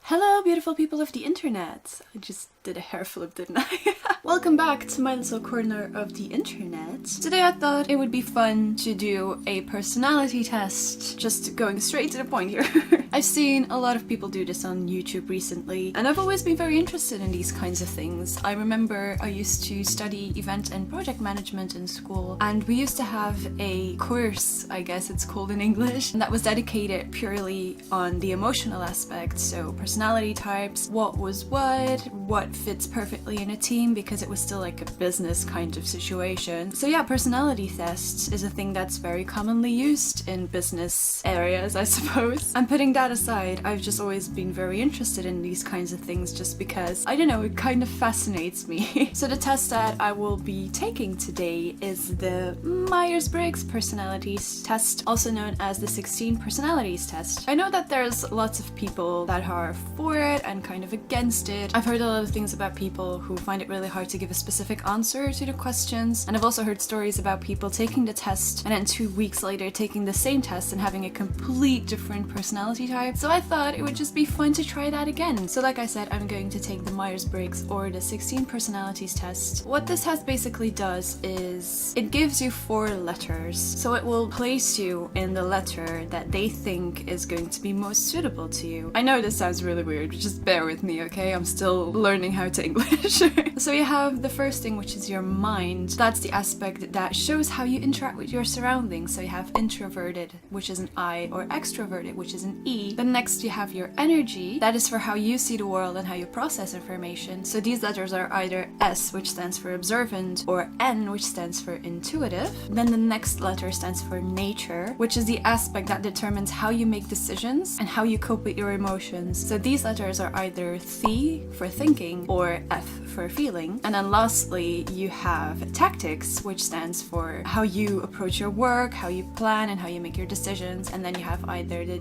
Hello, beautiful people of the internet. I just did a hair flip, didn't I? Welcome back to my little corner of the internet. Today I thought it would be fun to do a personality test, just going straight to the point here. I've seen a lot of people do this on YouTube recently, and I've always been very interested in these kinds of things. I remember I used to study event and project management in school, and we used to have a course, I guess it's called in English, that was dedicated purely on the emotional aspect, so personality types, what was what fits perfectly in a team, because it was still like a business kind of situation. So yeah, personality tests is a thing that's very commonly used in business areas, I suppose. And putting that aside, I've just always been very interested in these kinds of things just because, I don't know, it kind of fascinates me. So the test that I will be taking today is the Myers-Briggs personalities test, also known as the 16 personalities test. I know that there's lots of people that are for it and kind of against it. I've heard a lot of things about people who find it really hard to give a specific answer to the questions, and I've also heard stories about people taking the test and then 2 weeks later taking the same test and having a complete different personality type. So I thought it would just be fun to try that again. So like I said, I'm going to take the Myers-Briggs or the 16 personalities test. What this test basically does is it gives you 4 letters. So it will place you in the letter that they think is going to be most suitable to you. I know this sounds really weird, just bear with me, okay? I'm still learning how to English. So you have the first thing, which is your mind. That's the aspect that shows how you interact with your surroundings. So you have introverted, which is an I, or extroverted, which is an E. Then next you have your energy. That is for how you see the world and how you process information. So these letters are either S, which stands for observant, or N, which stands for intuitive. Then the next letter stands for nature, which is the aspect that determines how you make decisions and how you cope with your emotions. So these letters are either Th for thinking or F for feeling. And then lastly, you have tactics, which stands for how you approach your work, how you plan, and how you make your decisions. And then you have either the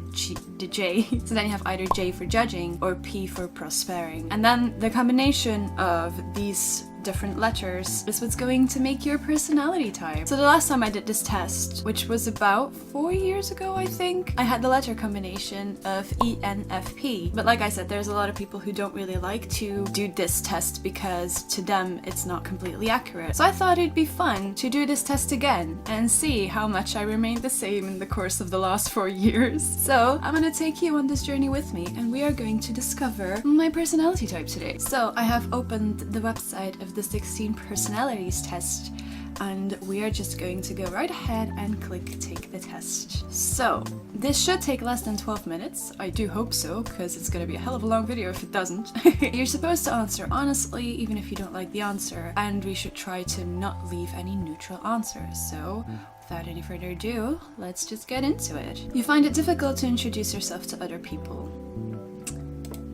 J. So then you have either J for judging or P for prospering. And then the combination of these different letters is what's going to make your personality type. So the last time I did this test, which was about 4 years ago, I think, I had the letter combination of ENFP. But like I said, there's a lot of people who don't really like to do this test because to them it's not completely accurate. So I thought it'd be fun to do this test again and see how much I remained the same in the course of the last 4 years. So I'm gonna take you on this journey with me, and we are going to discover my personality type today. So I have opened the website of the 16 personalities test, and we are just going to go right ahead and click take the test. So this should take less than 12 minutes. I do hope so, because it's going to be a hell of a long video if it doesn't. You're supposed to answer honestly, even if you don't like the answer, and we should try to not leave any neutral answers. So without any further ado, let's just get into it. You find it difficult to introduce yourself to other people?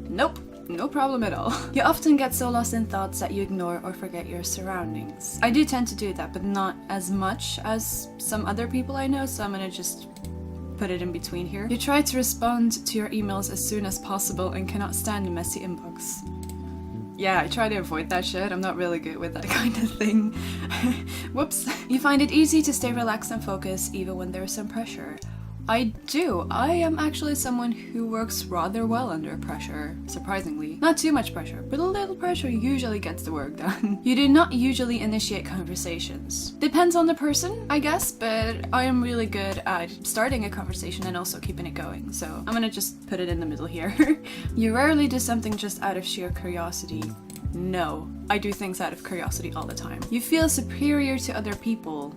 Nope. No problem at all. You often get so lost in thoughts that you ignore or forget your surroundings. I do tend to do that, but not as much as some other people I know, so I'm gonna just put it in between here. You try to respond to your emails as soon as possible and cannot stand a messy inbox. Yeah, I try to avoid that shit. I'm not really good with that kind of thing. Whoops. You find it easy to stay relaxed and focused even when there is some pressure. I do. I am actually someone who works rather well under pressure, surprisingly. Not too much pressure, but a little pressure usually gets the work done. You do not usually initiate conversations. Depends on the person, I guess, but I am really good at starting a conversation and also keeping it going, so I'm gonna just put it in the middle here. You rarely do something just out of sheer curiosity. No, I do things out of curiosity all the time. You feel superior to other people.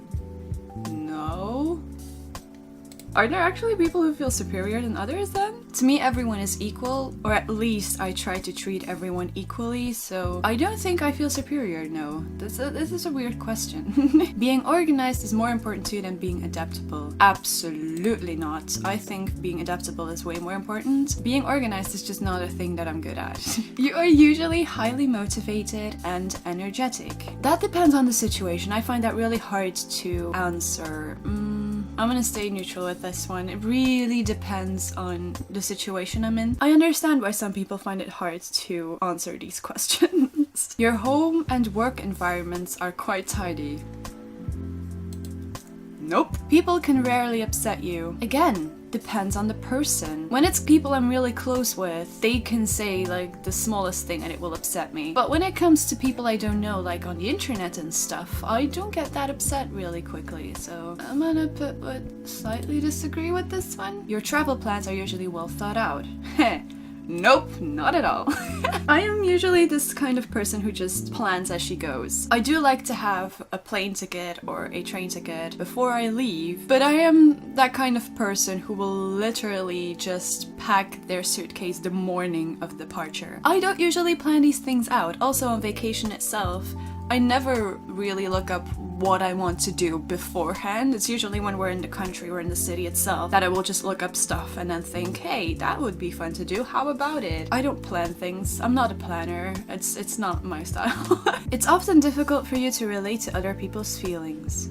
No. Are there actually people who feel superior than others then? To me, everyone is equal, or at least I try to treat everyone equally, so I don't think I feel superior, no. This is a weird question. Being organized is more important to you than being adaptable. Absolutely not. I think being adaptable is way more important. Being organized is just not a thing that I'm good at. You are usually highly motivated and energetic. That depends on the situation. I find that really hard to answer. I'm gonna stay neutral with this one. It really depends on the situation I'm in. I understand why some people find it hard to answer these questions. Your home and work environments are quite tidy. Nope. People can rarely upset you. Again, depends on the person. When it's people I'm really close with, they can say like the smallest thing and it will upset me. But when it comes to people I don't know, like on the internet and stuff, I don't get that upset really quickly. So I'm gonna slightly disagree with this one. Your travel plans are usually well thought out. Heh. Nope, not at all. I am usually this kind of person who just plans as she goes. I do like to have a plane ticket or a train ticket before I leave, but I am that kind of person who will literally just pack their suitcase the morning of departure. I don't usually plan these things out. Also on vacation itself, I never really look up what I want to do beforehand. It's usually when we're in the country or in the city itself that I will just look up stuff and then think, hey, that would be fun to do, how about it? I don't plan things. I'm not a planner. It's not my style. It's often difficult for you to relate to other people's feelings.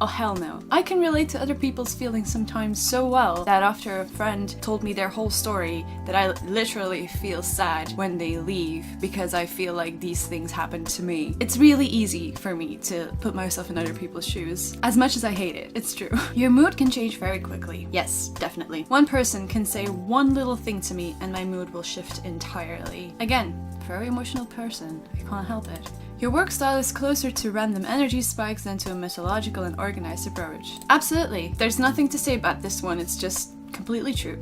Oh hell no. I can relate to other people's feelings sometimes so well that after a friend told me their whole story that I literally feel sad when they leave because I feel like these things happened to me. It's really easy for me to put myself in other people's shoes. As much as I hate it, it's true. Your mood can change very quickly. Yes, definitely. One person can say one little thing to me and my mood will shift entirely. Again, very emotional person. I can't help it. Your work style is closer to random energy spikes than to a methodological and organized approach. Absolutely. There's nothing to say about this one, it's just completely true.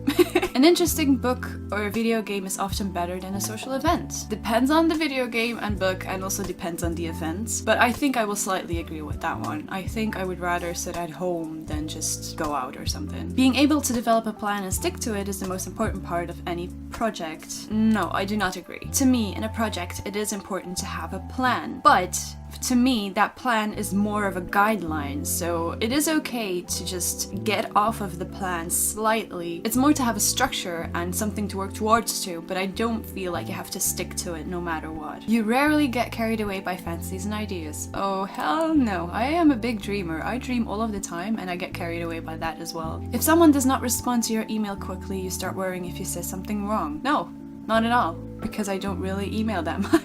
An interesting book or a video game is often better than a social event. Depends on the video game and book and also depends on the event, but I think I will slightly agree with that one. I think I would rather sit at home than just go out or something. Being able to develop a plan and stick to it is the most important part of any project. No, I do not agree. To me, in a project, it is important to have a plan, but to me, that plan is more of a guideline, so it is okay to just get off of the plan slightly. It's more to have a structure and something to work towards too, but I don't feel like you have to stick to it no matter what. You rarely get carried away by fantasies and ideas. Oh hell no, I am a big dreamer. I dream all of the time and I get carried away by that as well. If someone does not respond to your email quickly, you start worrying if you said something wrong. No, not at all, because I don't really email that much.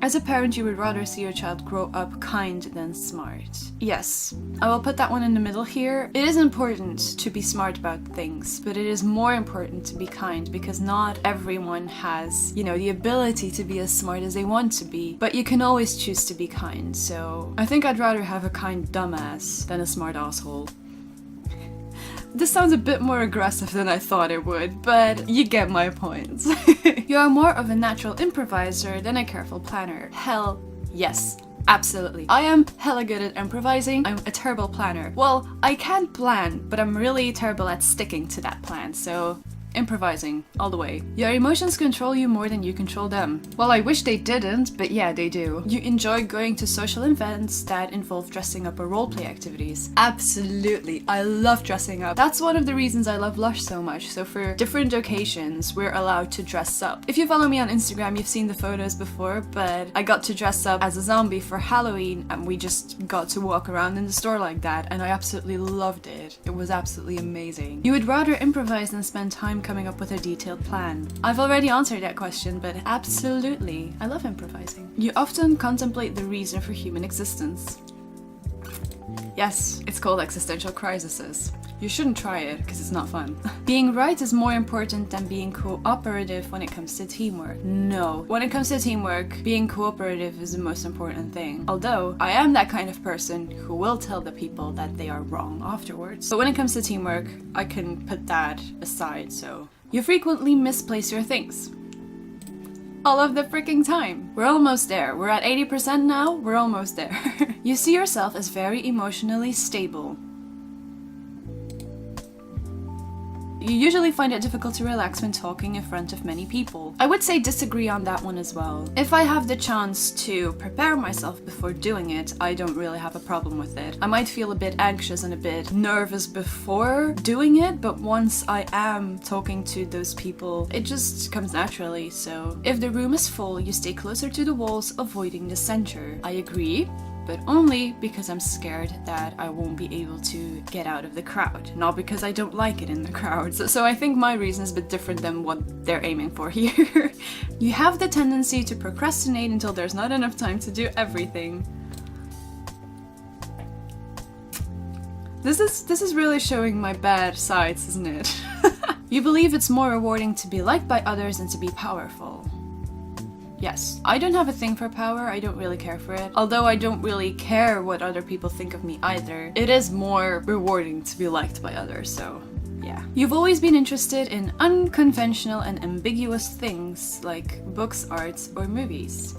As a parent, you would rather see your child grow up kind than smart. Yes, I will put that one in the middle here. It is important to be smart about things, but it is more important to be kind because not everyone has, the ability to be as smart as they want to be, but you can always choose to be kind. So I think I'd rather have a kind dumbass than a smart asshole. This sounds a bit more aggressive than I thought it would, but you get my point. You are more of a natural improviser than a careful planner. Hell yes. Absolutely. I am hella good at improvising. I'm a terrible planner. Well, I can plan, but I'm really terrible at sticking to that plan, so improvising all the way. Your emotions control you more than you control them. Well, I wish they didn't, but yeah, they do. You enjoy going to social events that involve dressing up or roleplay activities. Absolutely. I love dressing up. That's one of the reasons I love Lush so much. So for different occasions, we're allowed to dress up. If you follow me on Instagram, you've seen the photos before, but I got to dress up as a zombie for Halloween and we just got to walk around in the store like that and I absolutely loved it. It was absolutely amazing. You would rather improvise than spend time coming up with a detailed plan. I've already answered that question, but absolutely, I love improvising. You often contemplate the reason for human existence. Yes, it's called existential crises. You shouldn't try it, because it's not fun. Being right is more important than being cooperative when it comes to teamwork. No. When it comes to teamwork, being cooperative is the most important thing. Although, I am that kind of person who will tell the people that they are wrong afterwards. But when it comes to teamwork, I can put that aside, so. You frequently misplace your things. All of the freaking time. We're almost there. We're at 80% now. We're almost there. You see yourself as very emotionally stable. You usually find it difficult to relax when talking in front of many people. I would say disagree on that one as well. If I have the chance to prepare myself before doing it, I don't really have a problem with it. I might feel a bit anxious and a bit nervous before doing it, but once I am talking to those people, it just comes naturally. So if the room is full, you stay closer to the walls, avoiding the center. I agree, but only because I'm scared that I won't be able to get out of the crowd, not because I don't like it in the crowd. So I think my reason is a bit different than what they're aiming for here. You have the tendency to procrastinate until there's not enough time to do everything. This is really showing my bad sides, isn't it? You believe it's more rewarding to be liked by others than to be powerful. Yes. I don't have a thing for power, I don't really care for it. Although I don't really care what other people think of me either. It is more rewarding to be liked by others, so yeah. You've always been interested in unconventional and ambiguous things like books, arts, or movies.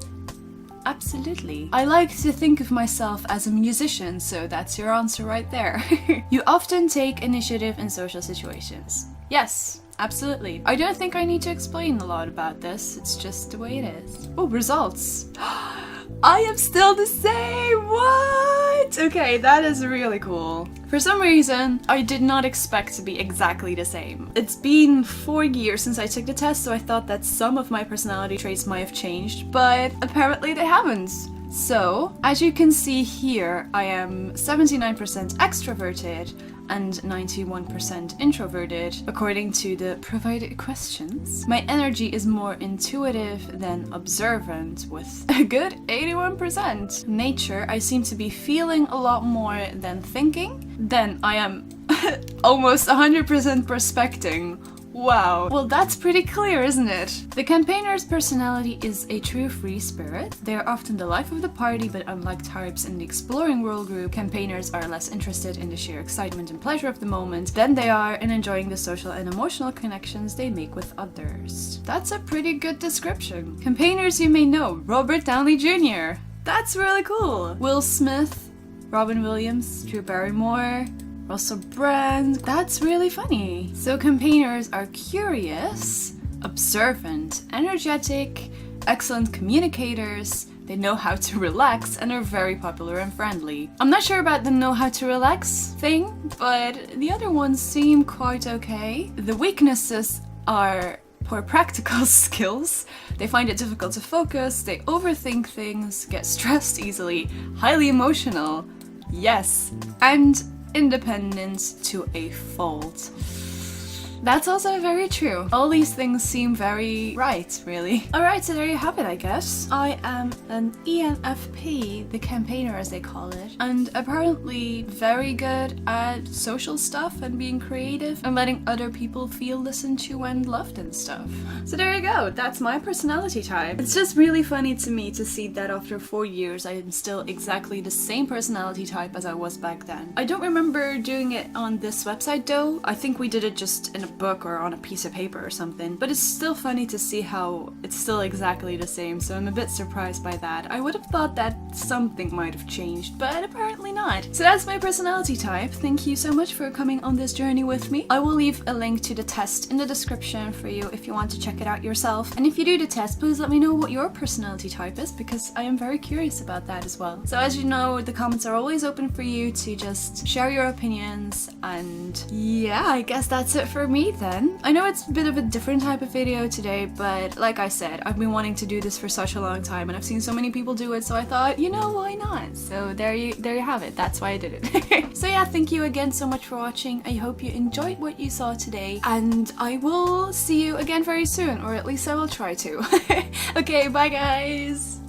Absolutely. I like to think of myself as a musician, so that's your answer right there. You often take initiative in social situations. Yes. Absolutely. I don't think I need to explain a lot about this, it's just the way it is. Oh, results. I am still the same! What? Okay, that is really cool. For some reason, I did not expect to be exactly the same. It's been 4 years since I took the test, so I thought that some of my personality traits might have changed, but apparently they haven't. So, as you can see here, I am 79% extroverted and 91% introverted, according to the provided questions. My energy is more intuitive than observant, with a good 81%. Nature, I seem to be feeling a lot more than thinking. Then I am almost 100% prospecting. Wow. Well, that's pretty clear, isn't it? The campaigner's personality is a true free spirit. They are often the life of the party, but unlike types in the exploring world group, campaigners are less interested in the sheer excitement and pleasure of the moment than they are in enjoying the social and emotional connections they make with others. That's a pretty good description. Campaigners you may know: Robert Downey Jr. That's really cool. Will Smith, Robin Williams, Drew Barrymore, Russell Brand. That's really funny. So campaigners are curious, observant, energetic, excellent communicators, they know how to relax, and are very popular and friendly. I'm not sure about the know how to relax thing, but the other ones seem quite okay. The weaknesses are poor practical skills. They find it difficult to focus, they overthink things, get stressed easily, highly emotional. Yes. And independence to a fault. That's also very true. All these things seem very right, really. Alright, so there you have it, I guess. I am an ENFP, the campaigner as they call it, and apparently very good at social stuff and being creative and letting other people feel listened to and loved and stuff. So there you go, that's my personality type. It's just really funny to me to see that after 4 years I am still exactly the same personality type as I was back then. I don't remember doing it on this website though. I think we did it just in a book or on a piece of paper or something, but it's still funny to see how it's still exactly the same, so I'm a bit surprised by that. I would have thought that something might have changed, but apparently not. So that's my personality type. Thank you so much for coming on this journey with me. I will leave a link to the test in the description for you if you want to check it out yourself, and if you do the test, please let me know what your personality type is, because I am very curious about that as well. So as you know, the comments are always open for you to just share your opinions, and yeah, I guess that's it for me then. I know it's a bit of a different type of video today, but like I said, I've been wanting to do this for such a long time and I've seen so many people do it, so I thought, you know, why not? So there you have it. That's why I did it. So yeah, thank you again so much for watching. I hope you enjoyed what you saw today, and I will see you again very soon, or at least I will try to. Okay, bye guys!